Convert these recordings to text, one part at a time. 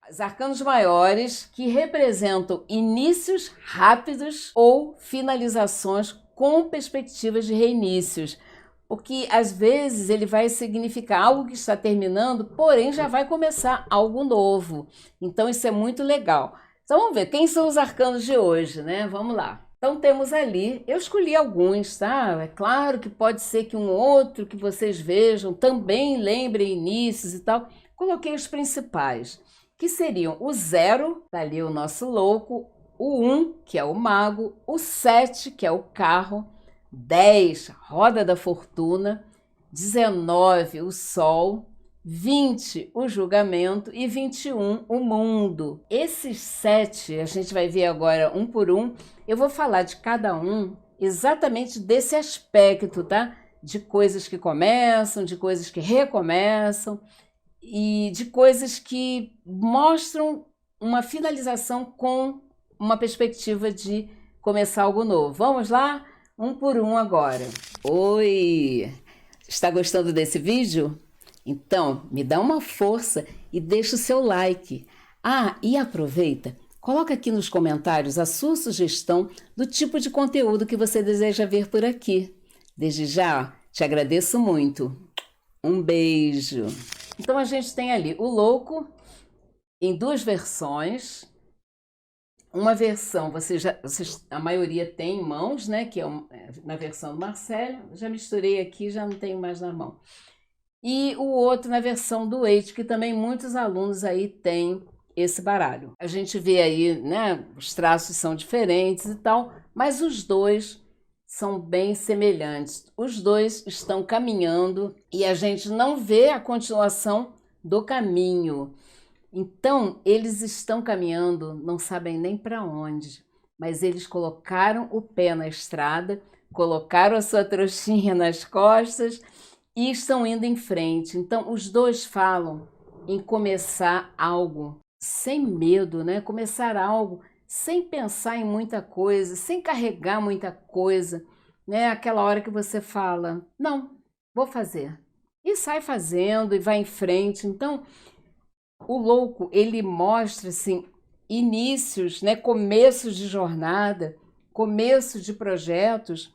Os arcanos maiores que representam inícios rápidos ou finalizações com perspectivas de reinícios. Porque às vezes ele vai significar algo que está terminando, porém já vai começar algo novo. Então isso é muito legal. Então vamos ver quem são os arcanos de hoje, né? Vamos lá. Então temos ali, eu escolhi alguns, tá? É claro que pode ser que um outro que vocês vejam também lembrem inícios e tal. Coloquei os principais, que seriam o 0, tá ali o nosso louco, o 1, que é o mago, o 7, que é o carro, 10, roda da fortuna, 19, o sol, 20, o julgamento e 21, o mundo. Esses 7, a gente vai ver agora um por um. Eu vou falar de cada um exatamente desse aspecto, tá? De coisas que começam, de coisas que recomeçam e de coisas que mostram uma finalização com uma perspectiva de começar algo novo. Vamos lá? Um por um agora. Oi! Está gostando desse vídeo? Então, me dá uma força e deixa o seu like. Ah, e aproveita, coloca aqui nos comentários a sua sugestão do tipo de conteúdo que você deseja ver por aqui. Desde já, te agradeço muito. Um beijo! Então a gente tem ali o louco em duas versões. Uma versão, a maioria tem em mãos, né? Que é na versão do Marcelo. Já misturei aqui, já não tenho mais na mão. E o outro na versão do Eite, que também muitos alunos aí têm esse baralho. A gente vê aí, né? Os traços são diferentes e tal, mas os dois são bem semelhantes. Os dois estão caminhando e a gente não vê a continuação do caminho. Então, eles estão caminhando, não sabem nem para onde, mas eles colocaram o pé na estrada, colocaram a sua trouxinha nas costas e estão indo em frente. Então, os dois falam em começar algo sem medo, né? Começar algo sem pensar em muita coisa, sem carregar muita coisa, né? Aquela hora que você fala, não, vou fazer. E sai fazendo e vai em frente. Então, o louco, ele mostra assim inícios, né, começos de jornada, começo de projetos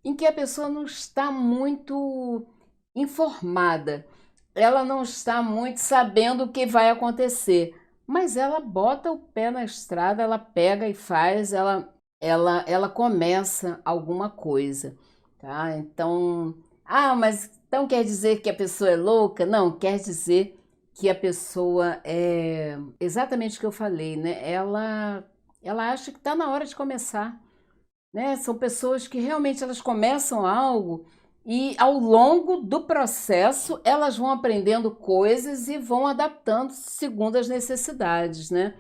em que a pessoa não está muito informada, ela não está muito sabendo o que vai acontecer, mas ela bota o pé na estrada, ela pega e faz, ela começa alguma coisa, tá? Então, mas então quer dizer que a pessoa é louca? Não, quer dizer que a pessoa é exatamente o que eu falei, né? Ela acha que está na hora de começar, né? São pessoas que realmente elas começam algo e ao longo do processo elas vão aprendendo coisas e vão adaptando segundo as necessidades, né?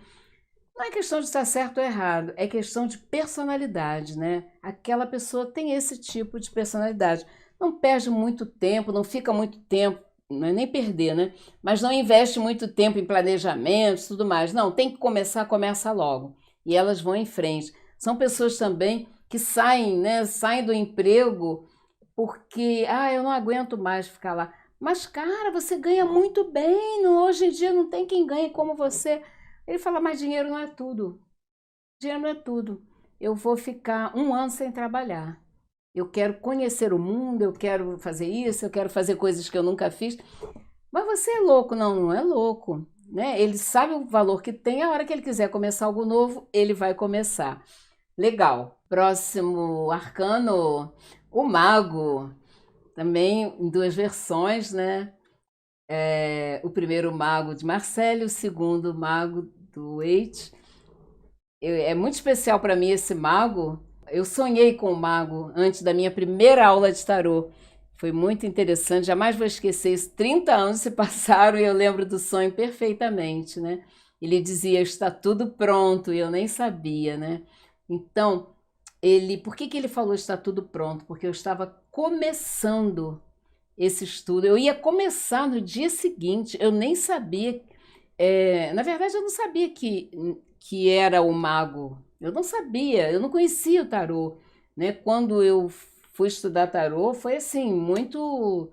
Não é questão de estar certo ou errado, é questão de personalidade, né? Aquela pessoa tem esse tipo de personalidade. Não perde muito tempo, não fica muito tempo, não é nem perder, né? Mas não investe muito tempo em planejamento e tudo mais. Não, tem que começar, começa logo. E elas vão em frente. São pessoas também que saem, né? Saem do emprego porque, eu não aguento mais ficar lá. Mas, cara, você ganha muito bem. Hoje em dia não tem quem ganhe como você. Ele fala, mas dinheiro não é tudo. Dinheiro não é tudo. Eu vou ficar 1 ano sem trabalhar. Eu quero conhecer o mundo, eu quero fazer isso, eu quero fazer coisas que eu nunca fiz. Mas você é louco? Não, não é louco, né? Ele sabe o valor que tem, a hora que ele quiser começar algo novo, ele vai começar. Legal. Próximo arcano, o mago. Também em duas versões, né? O primeiro mago de Marcelo, o segundo mago do Waite. É muito especial para mim esse mago. Eu sonhei com o mago antes da minha primeira aula de tarô. Foi muito interessante, jamais vou esquecer isso. 30 anos se passaram e eu lembro do sonho perfeitamente, né? Ele dizia, está tudo pronto, e eu nem sabia, né? Então, por que ele falou está tudo pronto? Porque eu estava começando esse estudo. Eu ia começar no dia seguinte, eu nem sabia. Na verdade, eu não sabia que era o mago. Eu não sabia, eu não conhecia o tarô, né? Quando eu fui estudar tarô, foi assim, muito.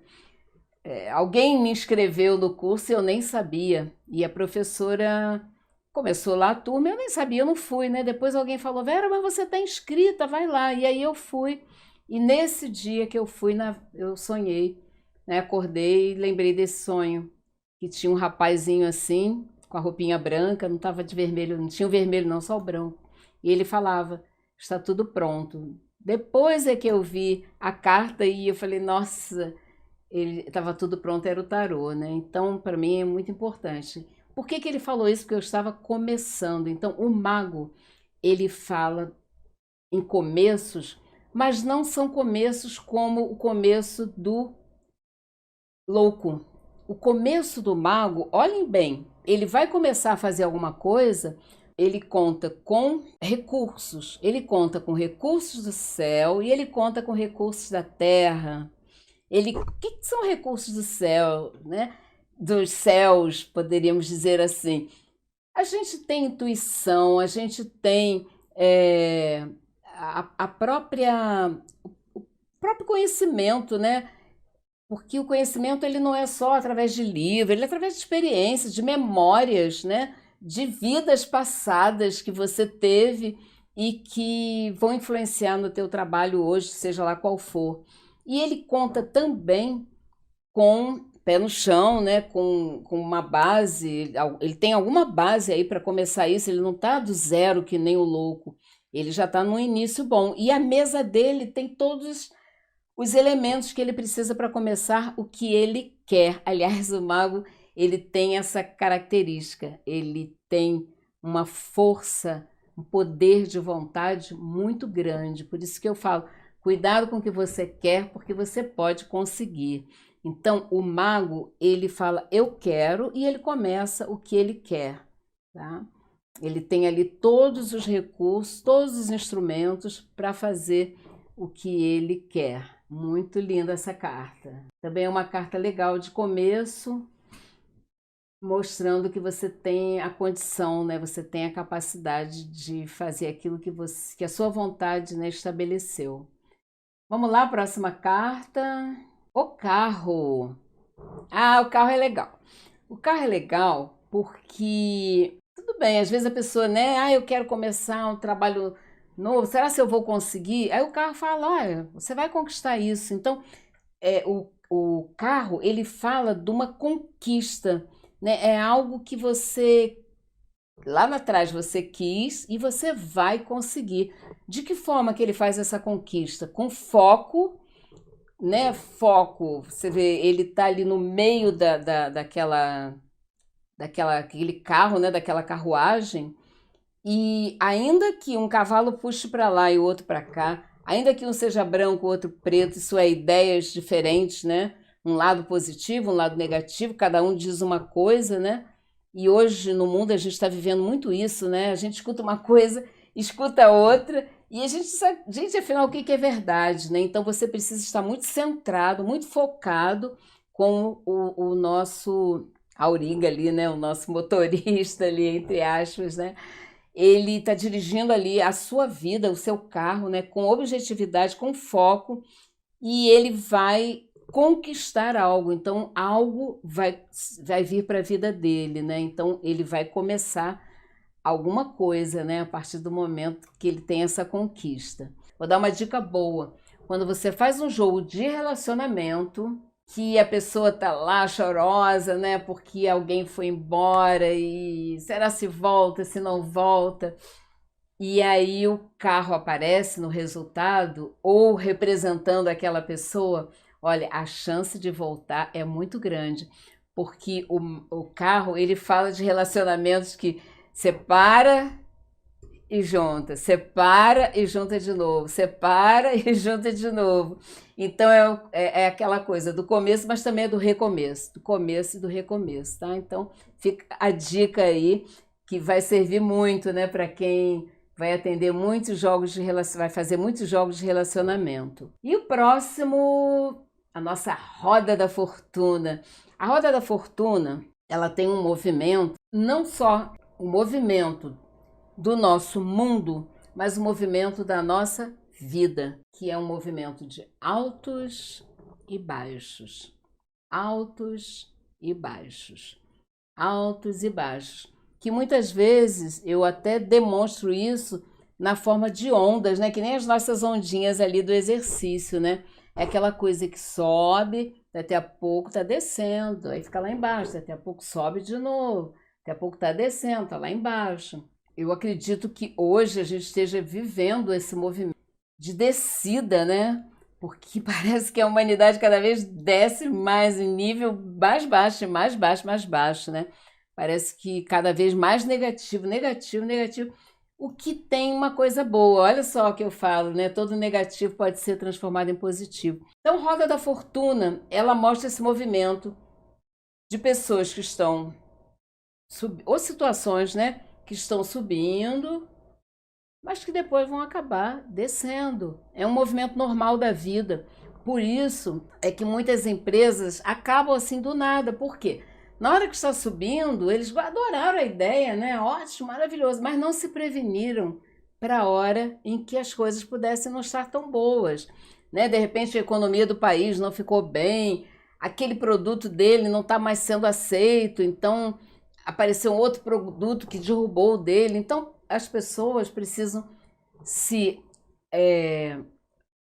Alguém me inscreveu no curso e eu nem sabia. E a professora começou lá a turma, eu nem sabia, eu não fui, né? Depois alguém falou, Vera, mas você tá inscrita, vai lá. E aí eu fui. E nesse dia que eu fui, eu sonhei, né? Acordei e lembrei desse sonho, que tinha um rapazinho assim, com a roupinha branca, não tava de vermelho, não tinha o vermelho não, só o branco. E ele falava, está tudo pronto. Depois é que eu vi a carta e eu falei, nossa, ele estava tudo pronto, era o tarô, né? Então, para mim é muito importante. Por que que ele falou isso? Porque eu estava começando. Então, o mago, ele fala em começos, mas não são começos como o começo do louco. O começo do mago, olhem bem, ele vai começar a fazer alguma coisa, ele conta com recursos. Ele conta com recursos do céu e ele conta com recursos da terra. O que são recursos do céu, né? Dos céus, poderíamos dizer assim. A gente tem intuição, a gente tem a própria, o próprio conhecimento, né? Porque o conhecimento ele não é só através de livro, ele é através de experiências, de memórias, né? De vidas passadas que você teve e que vão influenciar no teu trabalho hoje, seja lá qual for. E ele conta também com pé no chão, né? Com uma base, ele tem alguma base aí para começar isso, ele não está do zero que nem o louco, ele já está no início bom. E a mesa dele tem todos os elementos que ele precisa para começar o que ele quer. Aliás, o mago, ele tem essa característica, ele tem uma força, um poder de vontade muito grande. Por isso que eu falo, cuidado com o que você quer, porque você pode conseguir. Então, o mago, ele fala, eu quero, e ele começa o que ele quer, tá? Ele tem ali todos os recursos, todos os instrumentos para fazer o que ele quer. Muito linda essa carta. Também é uma carta legal de começo, mostrando que você tem a condição, né? Você tem a capacidade de fazer aquilo que a sua vontade, né, estabeleceu. Vamos lá, próxima carta. O carro. Ah, o carro é legal. O carro é legal porque, tudo bem, às vezes a pessoa, né? Ah, eu quero começar um trabalho novo, será que eu vou conseguir? Aí o carro fala, olha, você vai conquistar isso. Então, o carro, ele fala de uma conquista, né? É algo que você, lá atrás, você quis e você vai conseguir. De que forma que ele faz essa conquista? Com foco, né? Foco, você vê, ele tá ali no meio daquele carro, né? Daquela carruagem, e ainda que um cavalo puxe para lá e o outro para cá, ainda que um seja branco, o outro preto, isso é ideias diferentes, né? Um lado positivo, um lado negativo, cada um diz uma coisa, né? E hoje no mundo a gente está vivendo muito isso, né? A gente escuta uma coisa, escuta outra, e a gente sabe, gente, afinal, o que que é verdade, né? Então você precisa estar muito centrado, muito focado com o nosso auriga ali, né? O nosso motorista ali, entre aspas, né? Ele está dirigindo ali a sua vida, o seu carro, né, com objetividade, com foco, e ele vai conquistar algo. Então, algo vai vir para a vida dele, né? Então, ele vai começar alguma coisa, né, a partir do momento que ele tem essa conquista. Vou dar uma dica boa. Quando você faz um jogo de relacionamento, que a pessoa tá lá chorosa, né, porque alguém foi embora e será se volta, se não volta? E aí o carro aparece no resultado ou representando aquela pessoa, olha, a chance de voltar é muito grande, porque o carro, ele fala de relacionamentos que separa e junta, separa e junta de novo, separa e junta de novo. Então é aquela coisa do começo, mas também é do recomeço, do começo e do recomeço, tá? Então fica a dica aí que vai servir muito, né, para quem vai atender muitos jogos de vai fazer muitos jogos de relacionamento. E o próximo, a nossa roda da fortuna. A roda da fortuna, ela tem um movimento, não só o movimento do nosso mundo, mas o movimento da nossa vida, que é um movimento de altos e baixos, altos e baixos, altos e baixos. que muitas vezes eu até demonstro isso na forma de ondas, né? Que nem as nossas ondinhas ali do exercício, né? É aquela coisa que sobe, daqui a pouco tá descendo, aí fica lá embaixo, daqui a pouco sobe de novo, daqui a pouco tá descendo, tá lá embaixo. Eu acredito que hoje a gente esteja vivendo esse movimento de descida, né? Porque parece que a humanidade cada vez desce mais em nível mais baixo, mais baixo, mais baixo, né? Parece que cada vez mais negativo, negativo, negativo. O que tem uma coisa boa, olha só o que eu falo, né? Todo negativo pode ser transformado em positivo. Então, Roda da Fortuna, ela mostra esse movimento de pessoas que estão, ou situações, né? Que estão subindo, mas que depois vão acabar descendo. É um movimento normal da vida. Por isso é que muitas empresas acabam assim do nada. Por quê? Na hora que está subindo, eles adoraram a ideia, né? Ótimo, maravilhoso, mas não se preveniram para a hora em que as coisas pudessem não estar tão boas, né? De repente a economia do país não ficou bem, aquele produto dele não está mais sendo aceito, então apareceu um outro produto que derrubou o dele. Então as pessoas precisam se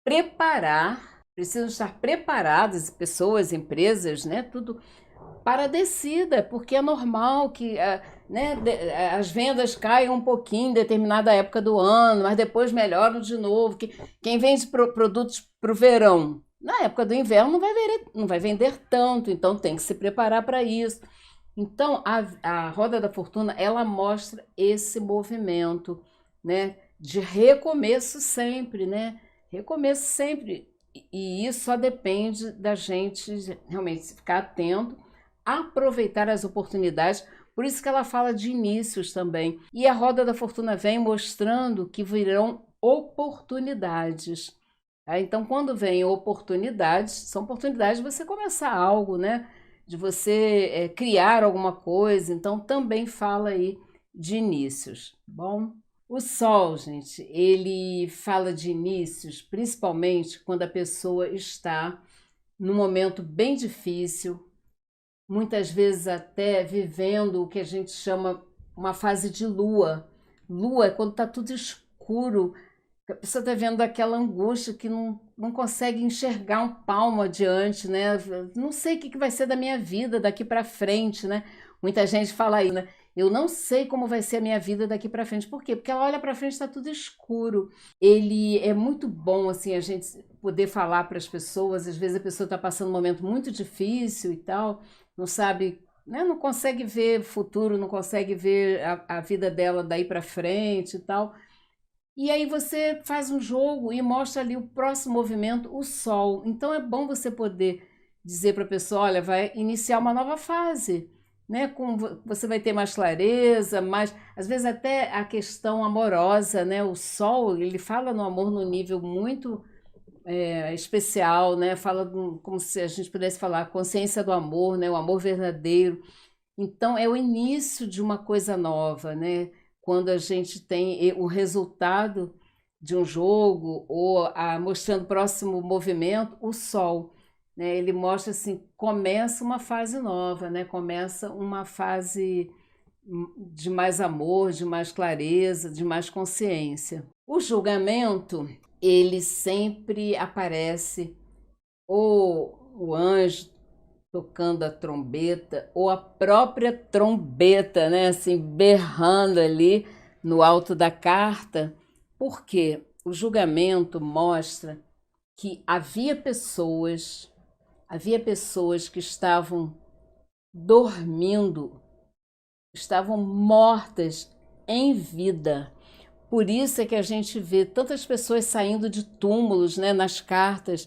preparar, precisam estar preparadas, pessoas, empresas, né? Tudo para a descida, porque é normal que né, as vendas caiam um pouquinho em determinada época do ano, mas depois melhoram de novo. Quem vende produtos para o verão, na época do inverno não vai vender tanto, então tem que se preparar para isso. Então, a Roda da Fortuna, ela mostra esse movimento, né, de recomeço sempre, né? Recomeço sempre. E isso só depende da gente realmente ficar atento, aproveitar as oportunidades. Por isso que ela fala de inícios também. E a Roda da Fortuna vem mostrando que virão oportunidades. Tá? Então, quando vem oportunidades, são oportunidades de você começar algo, né? De você criar alguma coisa. Então, também fala aí de inícios. Bom, o Sol, gente, ele fala de inícios, principalmente quando a pessoa está num momento bem difícil, muitas vezes até vivendo o que a gente chama uma fase de lua. Lua é quando está tudo escuro, a pessoa está vendo aquela angústia que não consegue enxergar um palmo adiante, né? Não sei o que vai ser da minha vida daqui para frente, né? Muita gente fala aí, né? Eu não sei como vai ser a minha vida daqui para frente. Por quê? Porque ela olha para frente e está tudo escuro. Ele é muito bom, assim, a gente poder falar para as pessoas. Às vezes a pessoa está passando um momento muito difícil e tal, não sabe, né? Não consegue ver futuro, não consegue ver a vida dela daí para frente e tal. E aí você faz um jogo e mostra ali o próximo movimento, o Sol. Então é bom você poder dizer para a pessoa, olha, vai iniciar uma nova fase, né? Você vai ter mais clareza, mais, às vezes até a questão amorosa, né? O Sol, ele fala no amor num nível muito especial, né? Fala como se a gente pudesse falar a consciência do amor, né? O amor verdadeiro. Então é o início de uma coisa nova, né? Quando a gente tem o resultado de um jogo ou mostrando o próximo movimento, o Sol, né? Ele mostra assim, começa uma fase nova, né? Começa uma fase de mais amor, de mais clareza, de mais consciência. O julgamento, ele sempre aparece ou o anjo tocando a trombeta, ou a própria trombeta, né, assim, berrando ali no alto da carta, porque o julgamento mostra que havia pessoas que estavam dormindo, estavam mortas em vida. Por isso é que a gente vê tantas pessoas saindo de túmulos, né, nas cartas.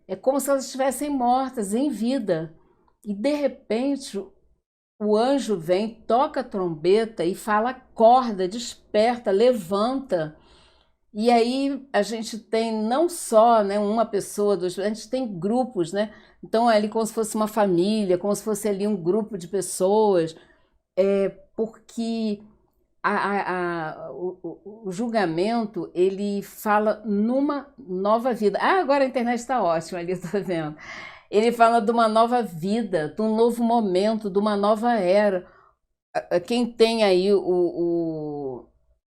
É como se elas estivessem mortas em vida. E de repente o anjo vem, toca a trombeta e fala: acorda, desperta, levanta. E aí a gente tem não só, né, uma pessoa, duas, a gente tem grupos, né? Então é ali como se fosse uma família, como se fosse ali um grupo de pessoas, porque o julgamento, ele fala numa nova vida. Ah, agora a internet está ótima ali, tá vendo? Ele fala de uma nova vida, de um novo momento, de uma nova era. Quem tem aí o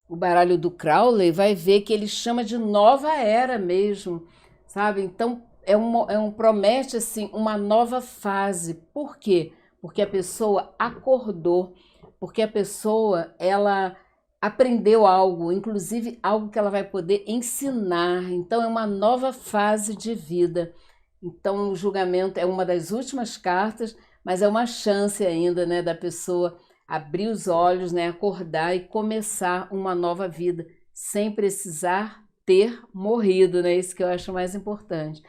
baralho do Crowley vai ver que ele chama de nova era mesmo, sabe? Então promete assim uma nova fase. Por quê? Porque a pessoa acordou, porque a pessoa ela aprendeu algo, inclusive algo que ela vai poder ensinar. Então é uma nova fase de vida. Então o julgamento é uma das últimas cartas, mas é uma chance ainda, né, da pessoa abrir os olhos, né, acordar e começar uma nova vida, sem precisar ter morrido, né? Isso que eu acho mais importante.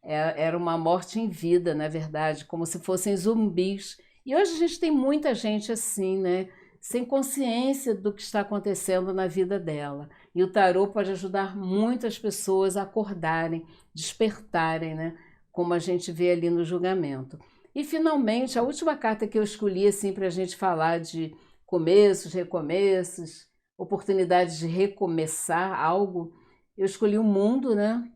Era uma morte em vida, na verdade, como se fossem zumbis. E hoje a gente tem muita gente assim, né? Sem consciência do que está acontecendo na vida dela. E o tarô pode ajudar muitas pessoas a acordarem, despertarem, né? Como a gente vê ali no julgamento. E finalmente, a última carta que eu escolhi assim para a gente falar de começos, recomeços, oportunidades de recomeçar algo, eu escolhi o mundo, né?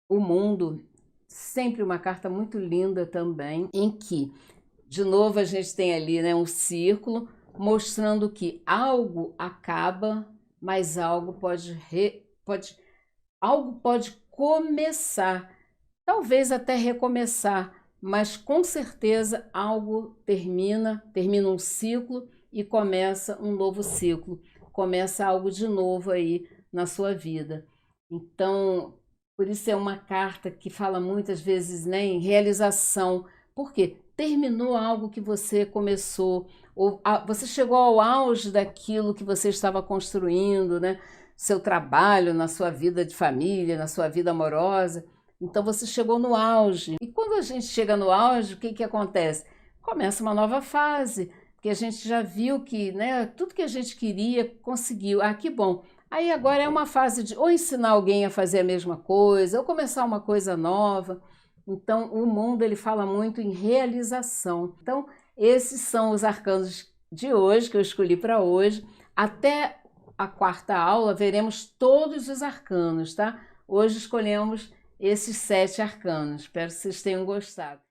O mundo, sempre uma carta muito linda também, em que, de novo, a gente tem ali, né, um círculo mostrando que algo acaba, mas algo algo pode começar, talvez até recomeçar, mas com certeza algo termina um ciclo e começa um novo ciclo, começa algo de novo aí na sua vida. Então, por isso é uma carta que fala muitas vezes, né, em realização. Por quê? Terminou algo que você começou, ou você chegou ao auge daquilo que você estava construindo, né? Seu trabalho, na sua vida de família, na sua vida amorosa. Então você chegou no auge. E quando a gente chega no auge, o que que acontece? Começa uma nova fase, porque a gente já viu que, né, tudo que a gente queria conseguiu. Ah, que bom. Aí agora é uma fase de ou ensinar alguém a fazer a mesma coisa, ou começar uma coisa nova. Então o mundo ele fala muito em realização. Então esses são os arcanos de hoje que eu escolhi para hoje. Até a quarta aula veremos todos os arcanos, tá? Hoje escolhemos esses 7 arcanos. Espero que vocês tenham gostado.